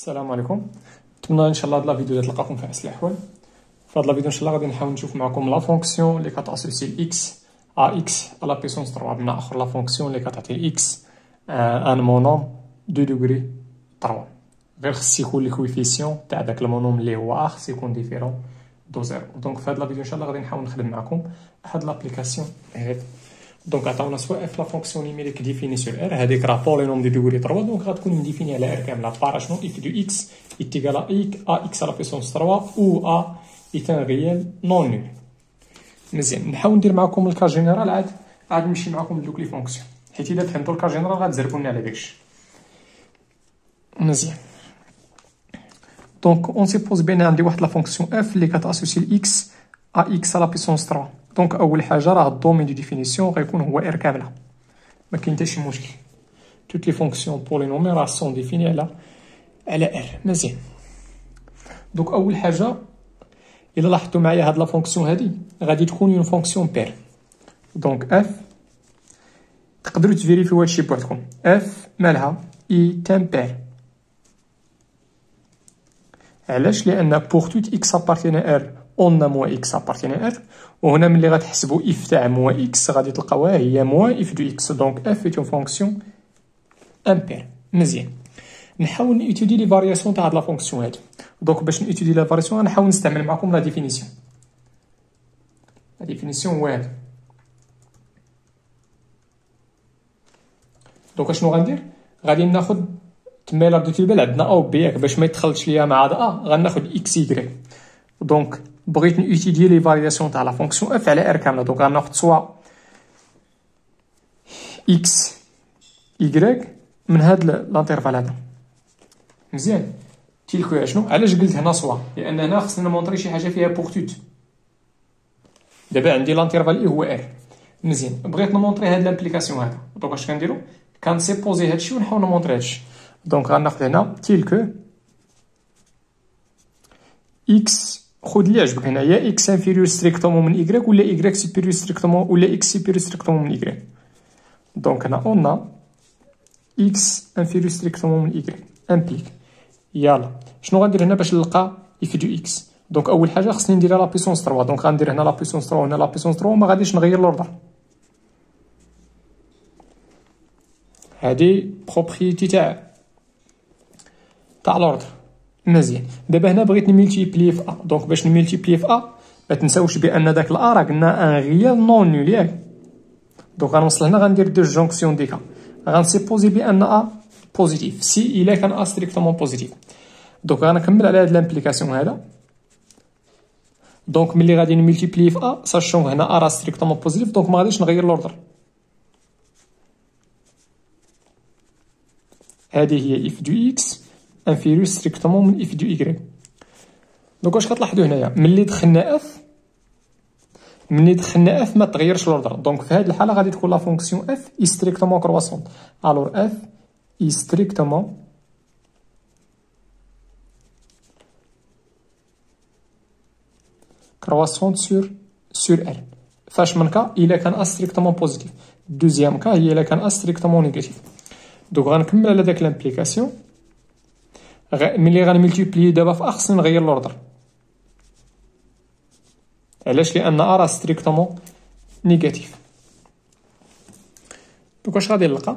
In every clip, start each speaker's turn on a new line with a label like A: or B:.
A: السلام عليكم. نتمنى ان شاء الله هاد لا فيديو تلقاكم في احسن الاحوال. في هاد لا فيديو ان شاء الله غادي نحاول نشوف معكم لا فونكسيون اللي كتاسوسي الاكس ا اكس على بيسونس 3 بمعنى اخر لا فونكسيون اللي كتعطي الاكس ان مونوم 2 دوغري 3. غير خص يكون الكويفيسيون تاع داك المونوم اللي هو خص يكون ديفيرون دو زيرو. دونك في هاد لا فيديو ان شاء الله غادي نحاول نخدم معكم هاد لابليكاسيون هاد. دونك عطاونا سواء اف لا فونكسيون نيميريك ديفيني سور ار، هذيك راه بولينوم دي دوغري 3، دونك غتكون مديفيني على ار كامله بار شنو اف دو اكس ايتيغال ا اكس على بيسونس 3 او ا ايتان ريال نون نول. مزيان، نحاول ندير معكم الكا جينيرال عاد نمشي معكم لدوك لي فونكسيون، حيت الا فهمتوا الكا جينيرال غتزربوا لنا على داكشي. مزيان، دونك اون سيبوز بان عندي واحد لا فونكسيون اف اللي كتاسوسي الاكس ا اكس على بيسونس 3. دونك اول حاجه راه الدومين دو ديفينيسيون غيكون هو ار كامله، ما كاين حتى شي مشكل. توت لي فونكسيون بولينومي راه سون ديفيني على ار. مزيان، دونك اول حاجه الا لاحظتوا معايا هاد لا فونكسيون هادي غادي تكون اون فونكسيون بير. دونك اف تقدروا تفيريفيو هادشي بوحدكم، اف مالها اي تان بير. علاش؟ لان بوغ توت اكس ابارتين ار اون موا اكس ابارتين ار، وهنا ملي غتحسبوا اف تاع موا اكس غادي تلقاوها هي موا اف دو اكس. دونك اف ايت اون فونكسيون امبير. مزيان، نحاول نيتودي لي فارياسيون تاع هاد لا فونكسيون هادي. دونك باش نيتودي لا فارياسيون غنحاول نستعمل معكم لا ديفينيسيون. لا ديفينيسيون هو هادي. دونك شنو غندير؟ غادي ناخد تما الا رديتو البال عندنا او بي ياك، باش ما يدخلش ليا مع هاد ا غناخد اكس يكري. دونك بغيت نيتودي لي فارياسيون تاع لا فونكسيون اف على ار كامله، دونك غناخد سوا اكس يكريك من هاد لانترفال هذا. مزيان، تيلكو شنو؟ علاش قلت هنا سوا؟ لان هنا خصنا نمونطري شي حاجه فيها بوغ توت. دابا عندي لانترفال اي هو ار. مزيان، بغيت نمونطري هاد لامبليكاسيون هذا، دونك اش كنديرو؟ كنسيبوزي هادشي ونحاول نمونطري هادشي. دونك غناخد هنا تيلكو اكس، خذ اللي عجبك هنا، يا اكس انفيريور ستريكتومون من ايكغيك ولا ايكغيك سوبيريور ستريكتومون ولا اكس سوبيريور ستريكتومون من ايكغيك. دونك هنا اون اكس انفيريور ستريكتومون من ايكغيك امبليك. يلا شنو غندير هنا باش نلقى اف دو اكس؟ دونك اول حاجه خصني نديرها لا بيسونس 3، دونك غندير هنا لا بيسونس 3 وهنا لا بيسونس 3 وما غاديش نغير لوردر. هادي بروبريتي تاع لوردر. مزيان، دابا هنا بغيت نملتيبلي في ا، دونك باش نملتيبلي في ا ما تنساوش بان داك الا راه قلنا ان ريال نون نول ياك. دونك غنوصل هنا غندير دو جونكسيون ديكا، غنسيبوزي بان ا بوزيتيف سي الا كان ا ستريكتومون بوزيتيف. دونك غنكمل على هاد لامبليكاسيون هذا. دونك ملي غادي نملتيبلي في ا ساشون هنا ا راه ستريكتومون بوزيتيف، دونك ما غاديش نغير لوردر. هذه هي اف دو اكس انفيريور ستريكتومون من اف دو ايكغيك. دونك واش كتلاحظوا هنايا ملي دخلنا اف ما تغيرش لوردر. دونك في هذه الحاله غادي تكون لا فونكسيون اف اي ستريكتومون كرواسونت. الور اف اي ستريكتومون كرواسونت سور ار. فاش من كا الا كان ا ستريكتومون بوزيتيف، دوزيام كا هي الا كان ا ستريكتومون نيجاتيف. دونك غنكمل على داك لامبليكاسيون. ملي غنملتيبلي دابا في ا خصني نغير لوردر. علاش؟ لان ا راه ستريكتومون نيجاتيف. دونك واش غادي نلقى؟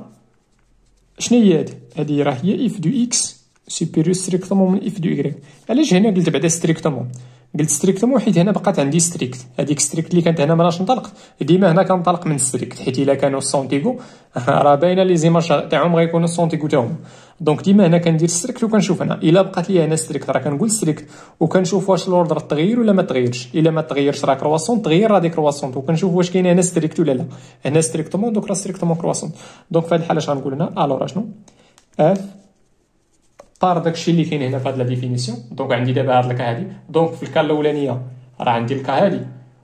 A: شنو هي هادي؟ راه هي اف دو اكس سوبيريور ستريكتومون من اف دو ايكغيك. علاش هنا قلت بعدا ستريكتومون؟ قلت ستريكتومون حيت هنا بقات عندي ستريكت، هذيك ستريكت اللي كانت هنا مناش نطلق، ديما هنا كنطلق من ستريكت، حيت الا كانوا سونتيغو راه باينه لي زيماج تاعهم غيكونوا سونتيغو تاهم. دونك ديما هنا كندير ستريكت وكنشوف هنا الا بقات لي هنا ستريكت راه كنقول ستريكت وكنشوف واش الاوردر تغير ولا ما تغيرش. الا ما تغيرش راه كرواسون تغير، راه دي كرواسون وكنشوف واش كاين هنا ستريكت ولا لا. هنا ستريكتومون دونك راه ستريكتومون كرواسون. دونك في هذه الحاله اش غنقول هنا؟ الور شنو اف طار داكشي اللي كاين هنا في هاد لا ديفينيسيون. دونك عندي دابا هاد الكا هادي، دونك في الكا الاولانيه راه عندي الكا هادي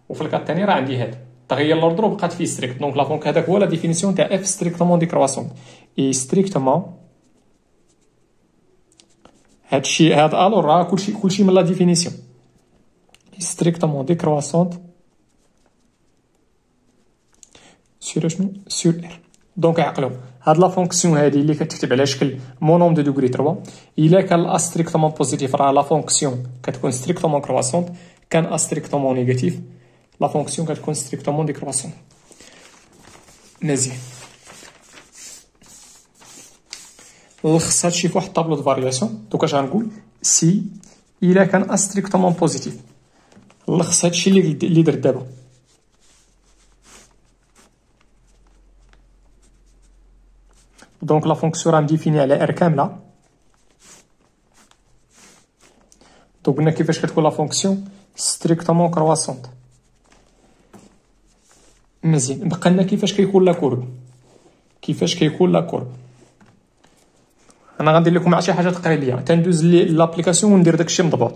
A: وفي الكا الثاني راه عندي هاد تغير لوردر وبقات فيه ستريكت. دونك لا فونك هذاك هو لا ديفينيسيون تاع اف ستريكتومون دي كرواسون اي ستريكتومون. هادشي هاد الور راه كلشي من لا ديفينيسيون ستريكتومون دي كرواسون سور شنو سور ار. دونك عقلوا هاد لا فونكسيون هادي اللي كتكتب على شكل مونوم دو دوغري 3 الا كان ا ستريكتومون بوزيتيف راه لا فونكسيون كتكون ستريكتومون كرواسونت، كان ا ستريكتومون نيجاتيف لا فونكسيون كتكون ستريكتومون ديكرواسونت. مزيان نلخص هادشي في واحد الطابلو دو فارياسيون. دوك اش غنقول سي الا كان ا ستريكتومون بوزيتيف، نلخص هادشي اللي درت دابا. دونك لا فونكسيون راه مديفيني على ار كامله. دونك قلنا كيفاش كتكون لا فونكسيون ستريكتومون كرواسونت. مزيان بقى لنا كيفاش كيكون لا كورب. كيفاش كيكون لا كورب انا غندير لكم مع شي حاجه تقريبيه تندوز لابليكاسيون وندير داكشي مضبوط.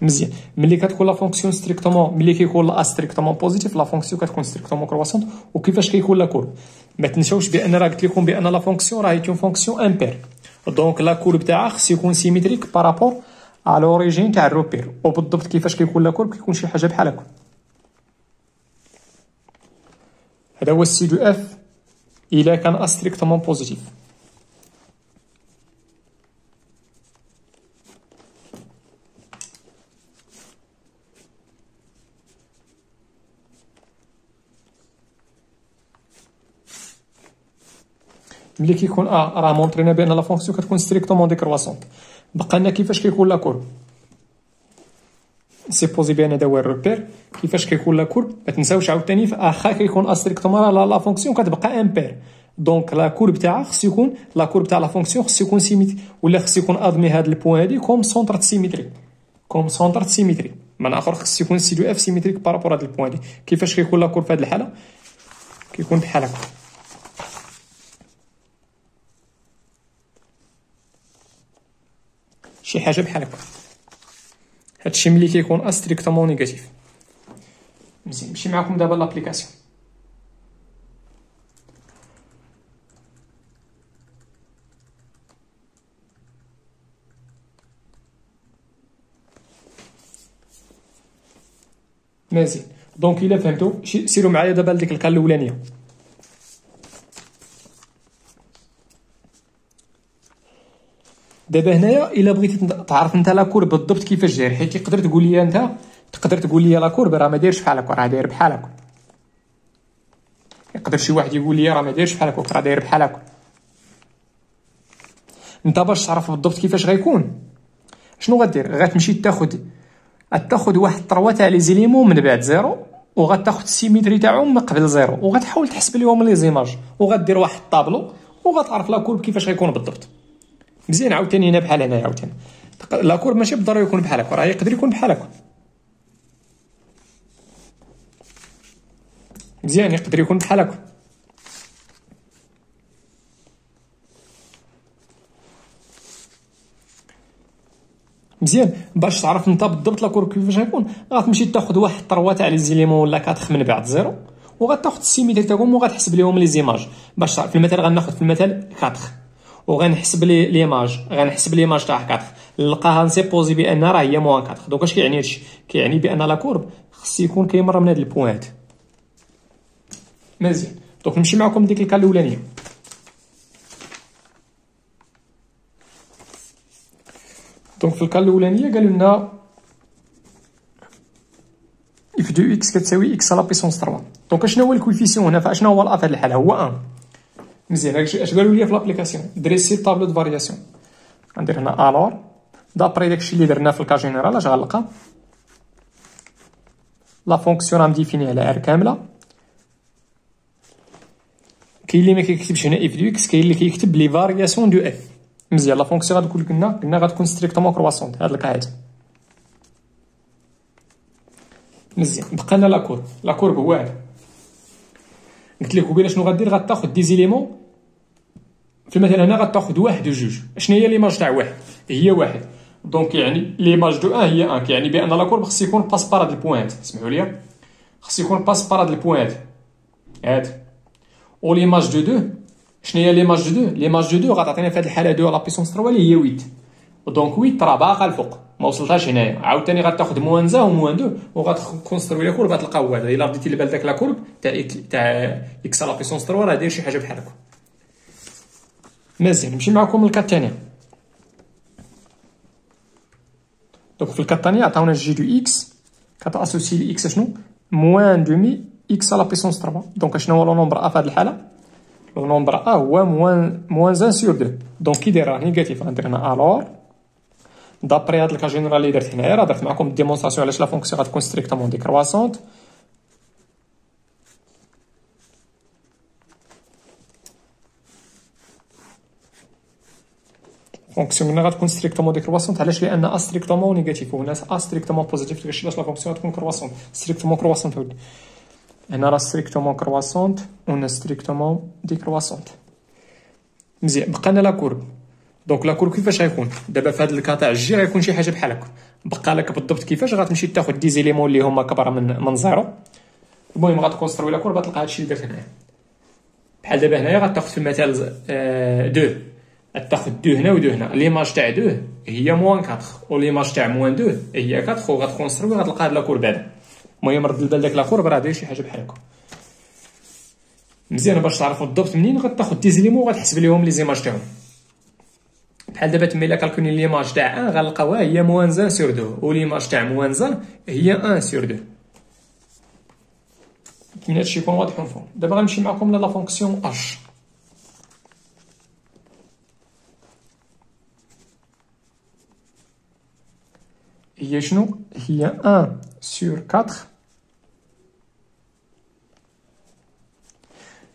A: مزيان ملي كتكون لا فونكسيون ستريكتومون ملي كيكون لا ستريكتومون بوزيتيف لا فونكسيون كتكون ستريكتومون كرواسونت. وكيفاش كيكون لا كورب ما تنساوش بان راه قلت لكم بان لا فونكسيون راهي اون فونكسيون امبير. دونك لا كورب تاعها خص يكون سيميتريك بارابور على لوريجين تاع الروبير. وبالضبط كيفاش كيكون لا كورب كيكون شي حاجه بحال هكا. هذا هو السي دو اف الا كان ستريكتومون بوزيتيف. ملي كيكون راه مونطرينا بان لا فونكسيون كتكون ستريكتومون ديكرواسونت. بقى لنا كيفاش كيكون لا كورب. سيبوزي بان هذا هو الروبير. كيفاش كيكون لا كورب ما تنساوش عاوتاني اخا كيكون ستريكتومون لا فونكسيون كتبقى امبير. دونك لا كورب تاعها خص يكون لا كورب تاع لا فونكسيون خص يكون سيميتري ولا خص يكون ادمي هاد البوين هادي كوم سونتر سيميتري. كوم سونتر سيميتري من اخر خص يكون سي دو اف سيميتريك بارابور هاد البوين دي. كيفاش كيكون لا كورب في هاد الحاله كيكون بحال هكا. شي حاجه بحال هكا. هادشي ملي كيكون ستريكتومون نيجاتيف. مزيان نمشي معكم دابا لابليكاسيون. مزيان دونك الا فهمتوا سيروا معايا دابا لديك الكال الاولانيه. دابا هنايا الا بغيتي تعرف انت لا كورب بالضبط كيفاش داير، حيت تقدر تقول لي انت لا كورب راه ما دايرش بحال هكا راه داير بحال هكا. يقدر شي واحد يقول لي راه ما دايرش بحال هكا راه داير بحال هكا. انت باش تعرف بالضبط كيفاش غيكون شنو غدير؟ غتمشي تاخذ واحد 3 تاع لي زيليمون من بعد زيرو وغتاخذ السيميتري تاعهم من قبل زيرو وغتحاول تحسب ليهم لي زيماج وغدير واحد الطابلو وغتعرف لا كورب كيفاش غيكون بالضبط. مزيان عاوتاني هنا بحال هنايا عاوتاني لا كورب ماشي بالضروري يكون بحال هكا راه يقدر يكون بحال هكا. مزيان يقدر يكون بحال هكا. مزيان باش تعرف انت بالضبط لا كورب كيفاش غيكون غتمشي تاخذ واحد 3 تاع لي زيليمون ولا 4 من بعد زيرو وغتاخذ السيميتري تاعهم وغتحسب لهم لي زيماج. باش تعرف في المثال غناخذ في المثال 4 وغنحسب ليماج غنحسب ليماج تاع 4 نلقاها نسيبوزي بان راه هي موان 4. دونك اش كيعني هادشي؟ كيعني بان لا كورب خص يكون كيمر من هاد البوينت. مزيان دونك نمشي معكم ديك الكال الاولانيه. دونك في الكال الاولانيه قالوا لنا اف دو اكس كتساوي اكس على بيسونس 3. دونك شنو هو الكويفيسيون هنا فاشنو هو الا في هاد الحاله؟ هو 1. مزيان اش قالوا لي في لابليكاسيون دريسي طابلو دو فارياسيون. غندير هنا الور دابري داكشي اللي درنا في الكا جينيرال اش غنلقى لا فونكسيون راه مديفيني على ار كامله. كاين اللي ما كيكتبش هنا اف دو اكس كاين اللي كيكتب لي فارياسيون دو اف. مزيان لا فونكسيون غتقول قلنا غتكون ستريكتومون كرواسونت هاد القاعده. مزيان بقى لنا لا كورب هو هذا. قلت لك قبيله شنو غدير؟ غتاخذ دي زيليمون في المثال هنا غتاخذ 1 و 2. شنو هي ليماج تاع 1؟ هي 1. دونك يعني ليماج دو 1 هي 1 كيعني بان لا كورب خص يكون باس بار هاد البوينت. اسمحوا لي خص يكون باس بار هاد البوينت هاد. و ليماج دو 2 شنو هي ليماج دو 2؟ ليماج دو 2 غتعطينا في هاد الحاله 2 على بيسونس 3 اللي هي 8. دونك 8 راه باقا الفوق ما وصلتهاش هنايا، عاوتاني غتاخد موان زا وموان دو وغتكونستروي لا كورب، غتلقى هو هذا. الا رديتي لبال داك لا كورب تاع اكس على بيسونس 3 راه داير شي حاجه بحال هكا. مزيان، نمشي معكم للكا الثانيه. دونك في الكا الثانيه عطاونا جي دو اكس كتاسوسي لي اكس شنو موان دومي اكس على بيسونس 3. دونك شنو هو لو نومبر ا في هذه الحاله؟ لو نومبر ا هو موان 1 سور 2. دونك كي داير راه نيجاتيف، غندير هنا الور دابري هاد الكا جينيرال اللي درت هنايا. راه درت معكم الديمونستراسيون علاش لا فونكسيون غتكون ستريكتومون ديكرواسونت. فونكسيون هنا غتكون ستريكتومون ديكرواسونت علاش؟ لان ا ستريكتومون نيجاتيف وهنا ا ستريكتومون بوزيتيف. علاش لا فونكسيون غتكون كرواسونت ستريكتومون كرواسونت؟ ولدي هنا راه ستريكتومون كرواسونت وهنا ستريكتومون ديكرواسونت. مزيان، بقى لنا لا كورب. دونك لا كورب كيفاش غيكون؟ دابا في هاد الكا تاع الجي غيكون شي حاجه بحال هكا. بقى لك بالضبط كيفاش غتمشي تاخذ دي زيليمون اللي هما كبار من زيرو. المهم غتكونستروي لا كورب، غتلقى هادشي اللي درت هنايا. بحال دابا هنايا غتاخذ في المثال 2 غتاخذ 2 هنا و 2 هنا. ليماج تاع 2 هي موان 4 و ليماج تاع موان 2 هي 4 وغتكونستروي غتلقى هاد لا كورب هذا. المهم رد البال داك لا كورب راه داير شي حاجه بحال هكا. مزيان باش تعرفوا بالضبط منين غتاخذ دي زيليمون وغتحسب ليهم لي زيماج تاعهم. بحال دابا تما الا كالكولي ليماج تاع 1 غنلقاوها هي موان 1 سور 2 و ليماج تاع موان 1 هي 1 سور 2. من هادشي يكون واضح مفهوم. دابا غنمشي معكم لا فونكسيون اش. هي شنو؟ هي 1 سور 4.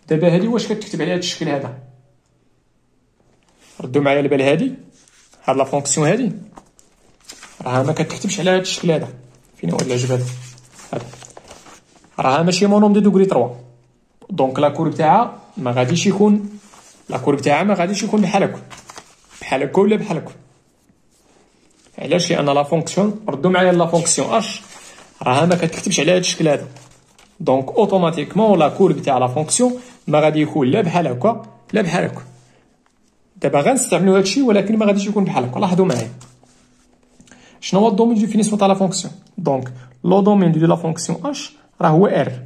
A: دابا هادي واش كتكتب على هاد الشكل هذا؟ ردوا معايا البال، هادي هاد لا فونكسيون هادي راه ما كتكتبش على هاد الشكل هذا. فين هو العجب هذا؟ هذا راه ماشي مونوم دو دوغري 3. دونك لا كورب تاعها ما غاديش يكون بحال هكا ولا بحال هكا. علاش؟ لان لا فونكسيون ردوا معايا لا فونكسيون اش راه ما كتكتبش على هاد الشكل هذا. دونك اوتوماتيكمون لا كورب تاع لا فونكسيون ما غادي يكون لا بحال هكا لا بحال هكا. دابا غنستعملوا هادشي ولكن ما غاديش يكون بحال هكا. لاحظوا معايا شنو هو الدومين دو فينيسمون تاع لا فونكسيون. دونك لو دومين دو لا فونكسيون اش راه هو ار.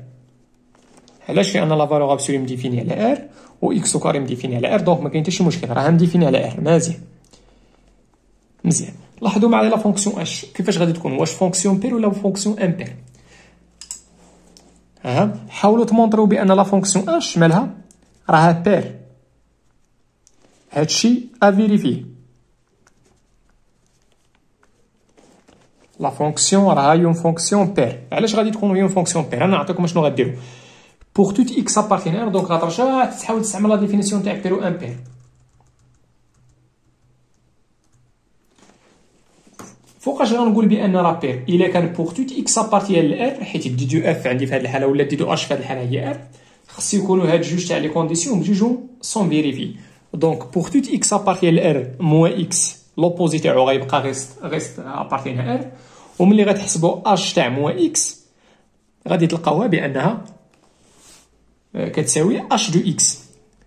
A: علاش؟ لان لا فالور ابسولي مديفيني على ار و اكس كاري مديفيني على ار. دونك ما كاين حتى شي مشكل، راه مديفيني على ار. مزيان. لاحظوا معايا لا فونكسيون اش كيفاش غادي تكون، واش فونكسيون بير ولا فونكسيون امبير. حاولوا تمونطريو بان لا فونكسيون اش مالها راها بير. هادشي افيريفي. لا فونكسيون راها اون فونكسيون بير. علاش غادي تكون اون فونكسيون بير؟ انا نعطيكم شنو غديروا. بوغ توت اكس ابارتين ار دونك غترجع تحاول تستعمل لا ديفينيسيون تاع بير و امبير. فوقاش غنقول بان لا بير الا كان بوغ توت اكس ابارتين لار، حيت دي دو اف عندي في هذه الحاله ولا دي دو اش في هذه الحاله هي ار، خص يكونوا هاد جوج تاع لي كونديسيون بجوجهم سون فيريفي. دونك بوغ توت اكس ابارتين لار موان اكس لوبوزي تاعو غيبقى غيست ابارتين ار. وملي غتحسبوا اش تاع موان اكس غادي تلقاوها بانها كتساوي اش دو اكس.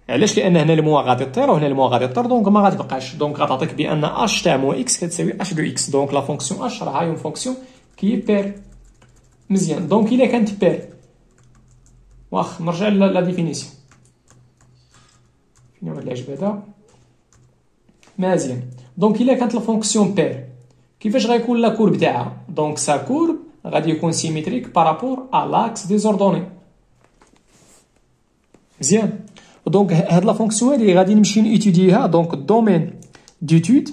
A: علاش؟ لان هنا الموا غادي طير وهنا الموا غادي طير، دونك ما غتبقاش. دونك غتعطيك بان اش تاع موا اكس كتساوي اش دو اكس. دونك لا فونكسيون اش راها اون فونكسيون كي بير. مزيان. دونك الا كانت بير، واخ نرجع لا ديفينيسيون. فين هو العجب هذا؟ مزيان. دونك الا كانت لا فونكسيون بير كيفاش غيكون لا كورب تاعها؟ دونك سا كورب غادي يكون سيميتريك بارابور ا لاكس دي زوردوني. مزيان. دونك هاد لا فونكسيون هادي غادي نمشي نيتوديها. دونك الدومين ديتود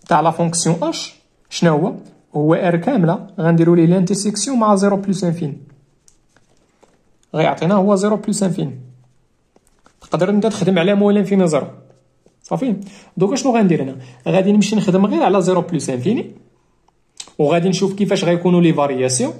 A: تاع لا فونكسيون اش شنو هو ار كامله غنديروا ليه لانترسيكسيون مع 0 بلس انفين، غيعطينا هو 0 بلس انفين. تقدر انت تخدم على موال انفيني 0 صافي. دوكا شنو غندير انا؟ غادي نمشي نخدم غير على 0 بلس انفيني وغادي نشوف كيفاش غيكونوا لي فارياسيون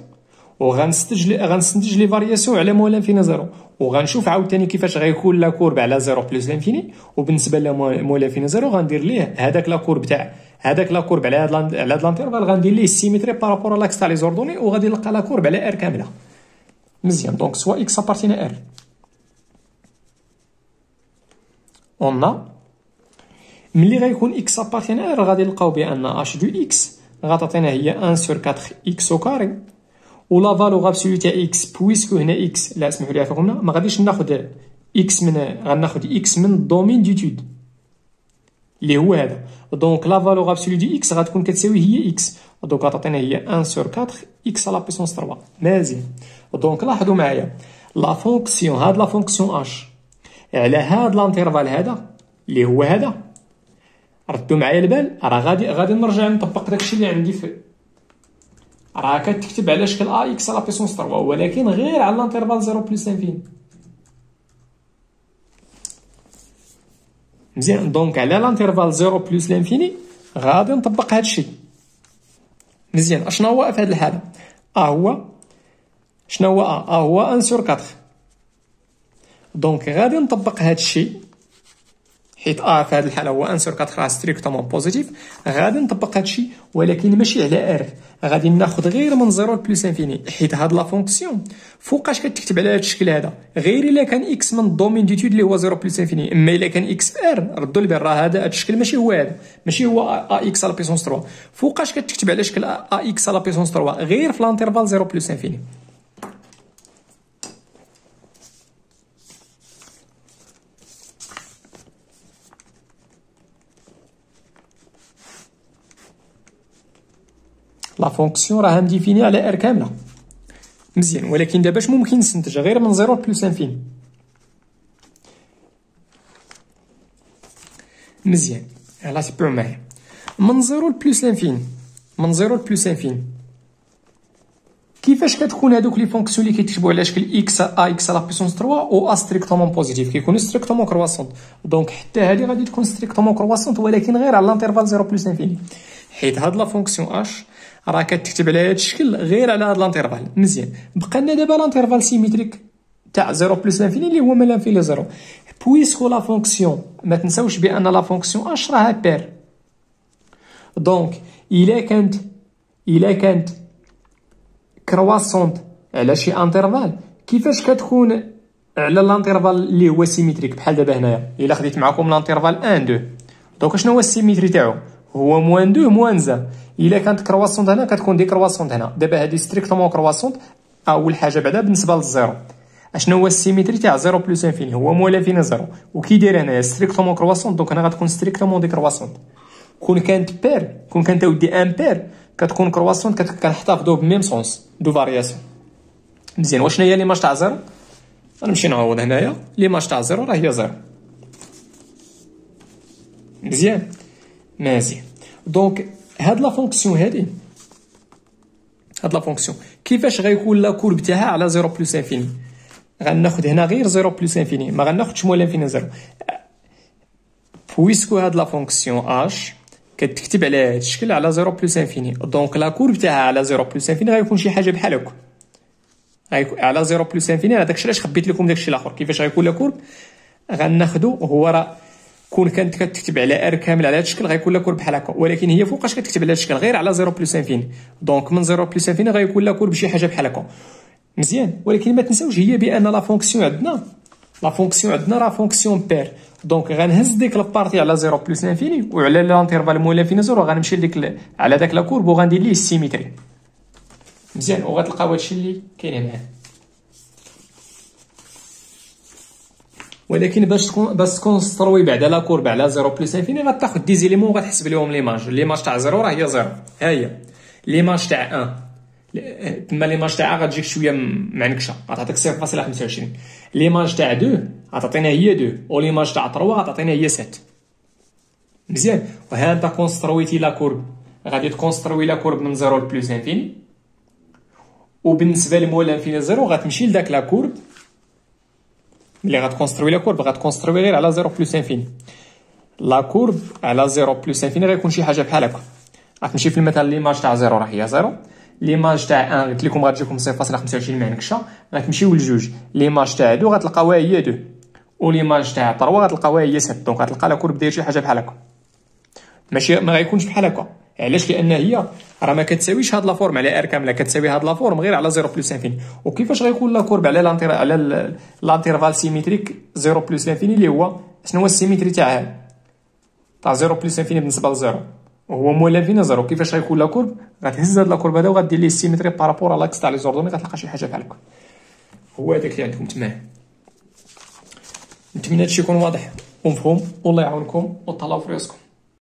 A: غنستنتج لي فارياسيون على موال انفيني 0 وغنشوف عاوتاني كيفاش غيكون لا كورب على 0 بلس انفيني. وبالنسبه لموال انفيني 0 غندير ليه هذاك لا كورب تاع هذاك لا كورب على هاد لانترفال غندير ليه سيميتري بارابور لاكس تاع لي زوردوني وغادي نلقى لا كورب على ار كامله. مزيان. دونك سوا اكس ابارتين ار اون ملي غيكون اكس ابارتين ار غادي نلقاو بان اش دو اكس غتعطينا هي 1 سور 4 اكس او كاري، و لا فالور ابسولو تاع اكس بويسكو هنا اكس، لا اسمحوا لي عافاكم، ما غاديش ناخذ اكس من، غناخذ اكس من الدومين ديتود اللي هو هذا. دونك لا فالور ابسولو دي اكس غتكون كتساوي هي اكس، دونك غتعطينا هي 1 سور 4 اكس على بيسونس 3. مزيان. دونك لاحظوا معايا لا فونكسيون، هاد لا فونكسيون اش على هاد لانترفال هذا اللي هو هذا، ردوا معايا البال، راه غادي نرجع نطبق داكشي اللي عندي في، راه كتكتب على شكل ا اكس على بيسونس 3 ولكن غير على الانترفال 0 بلس انفيني. مزيان. دونك على الانترفال 0 بلس لانفيني غادي نطبق هادشي. مزيان. اشنا هو في هاد الحاله؟ هو شنو هو؟ هو 1 سور 4. دونك غادي نطبق هادشي حيت في هاد الحاله هو 1 سور 4 راه ستريكتومون بوزيتيف، غادي نطبق هادشي ولكن ماشي على ار، غادي ناخذ غير من 0 بلس انفيني، حيت هاد لا فونكسيون فوقاش كتكتب على هاد الشكل هذا غير الا كان اكس من الدومين ديتود اللي هو 0 بلس انفيني. اما الا كان اكس في ار ردوا البال، راه هذا الشكل ماشي هو هذا، ماشي هو ا اكس على بيسونس 3، فوقاش كتكتب على شكل ا اكس على بيسونس 3 غير في الانترفال 0 بلس انفيني. لا فونكسيون راه مديفيني على ار كامله. مزيان. ولكن دابا اش ممكن نستنتج غير من 0 بلس انفيني؟ مزيان. يلاه تبعوا معايا من 0 بلس انفيني، من 0 بلس انفيني كيفاش كتكون هادوك لي فونكسيون اللي كيتكتبوا على شكل اكس ا اكس على بيسونس 3 او ا ستريكتومون بوزيتيف كيكونوا ستريكتومون كرواسونت. دونك حتى هادي غادي تكون ستريكتومون كرواسونت ولكن غير على الانترفال 0 بلس انفيني، حيت هاد لا فونكسيون اش راه كتكتب على هاد الشكل غير على هاد لانترفال. مزيان. بقى لنا دابا لانترفال سيميتريك تاع 0 بلس لانفيني اللي هو من لانفيني 0. بويسكو لا فونكسيون ما تنساوش بان لا فونكسيون اش راها بير، دونك الا كانت كرواسونت على شي انترفال كيفاش كتكون على الانترفال اللي هو سيميتريك بحال دابا هنايا. الا خديت معكم الانترفال 1 2 دونك شنو هو السيميتري تاعو؟ هو موان 2 موان 1. الا كانت كرواسونت هنا كتكون دي كرواسونت هنا. دابا هادي ستريكتومون كرواسونت. اول حاجه بعدا بالنسبه للزيرو اشنو هو السيميتري تاع 0 بلس انفيني؟ هو موان انفيني 0 وكي داير هنايا ستريكتومون كرواسونت، دونك هنا غتكون ستريكتومون دي كرواسونت. كون كانت بير، كون كانت اودي ان بير كتكون كرواسونت كنحتفظوا بميم سونس دو فارياسيون. مزيان. واشنا هي ليماج تاع 0؟ غنمشي نعوض هنايا ليماج تاع 0 راه هي 0. مزيان. دونك هاد لا فونكسيون هادي، هاد لا فونكسيون كيفاش غيكون لا كورب تاعها على 0 بلس انفيني؟ غناخد هنا غير 0 بلس انفيني، ما غناخدش مول انفيني 0. بويسكو هاد لا فونكسيون اش كتكتب على هاد الشكل على 0 بلس انفيني، دونك لا كورب تاعها على 0 بلس انفيني غيكون شي حاجه بحال هكا. على 0 بلس انفيني هذاك الشيء علاش خبيت لكم داكشي الاخر. كيفاش غيكون لا كورب؟ غناخدو هو راه كون كانت كتكتب على ار كامل على هذا الشكل غيكون لا كورب بحال هكا، ولكن هي فوقاش كتكتب على هذا الشكل غير على 0 بلس انفيني، دونك من 0 بلس انفيني غيكون لا كورب شي حاجه بحال هكا. مزيان. ولكن ما تنساوش هي بان لا فونكسيون عندنا راه فونكسيون بير، دونك غنهز ديك البارتي على 0 بلس انفيني وعلى لانترفال مول انفيني 0 غنمشي لديك على داك لا كورب وغندير ليه السيميتري. مزيان. وغتلقاو هادشي اللي كاين هنا. ولكن باش تكونستروي بعدا لا كورب على 0 بلس انفيني غتاخد دي زيليمون وغتحسب لهم ليماج تاع 0 راه هي 0، ها هي ليماج تاع 1 تما ليماج تاع غتجيك شويه معنكشه غتعطيك 0.25، ليماج تاع 2 غتعطينا هي 2 وليماج تاع 3 غتعطينا هي 7. مزيان. وها انت كونسترويتي لا كورب، غادي تكونستروي لا كورب من 0 بلس انفيني، وبالنسبه لمول انفيني 0 غتمشي لداك لا كورب ملي غتكونستروي لا كورب غتكونستروي غير على 0 بلس انفيني. لا كورب على 0 بلس انفيني غيكون شي حاجه بحال هكا. غتمشي في المثال ليماج تاع 0 راه هي 0، ليماج تاع 1 قلت لكم غتجيكم 0.25 معنكشه، غتمشيو لجوج ليماج تاع 2 غتلقاوها هي 2 وليماج تاع 3 غتلقاوها هي 7، دونك غتلقى لا كورب داير شي حاجه بحال هكا. ماشي ما غيكونش بحال هكا، علاش؟ لان هي راه ما كتساويش هاد لا فورم على ار كامله، كتساوي هاد لا فورم غير على 0 بلس انفيني. وكيفاش غيكون لا كورب على لانترفال سيميتريك 0 بلس انفيني اللي هو شنو هو السيميتري تاعها تاع 0 بلس انفيني بالنسبه ل 0؟ وهو مولا فينا زيرو. كيفاش غيكون لا كورب؟ غتهز هاد لا كورب هذا وغدير ليه سيمتري بارابور على لاكس تاع لي زوردوني، غتلقى شي حاجه بحال هكا. هو هذاك اللي عندكم تماه. نتمنى هادشي يكون واضح ومفهوم، والله يعاونكم وتهلاو في راسكم.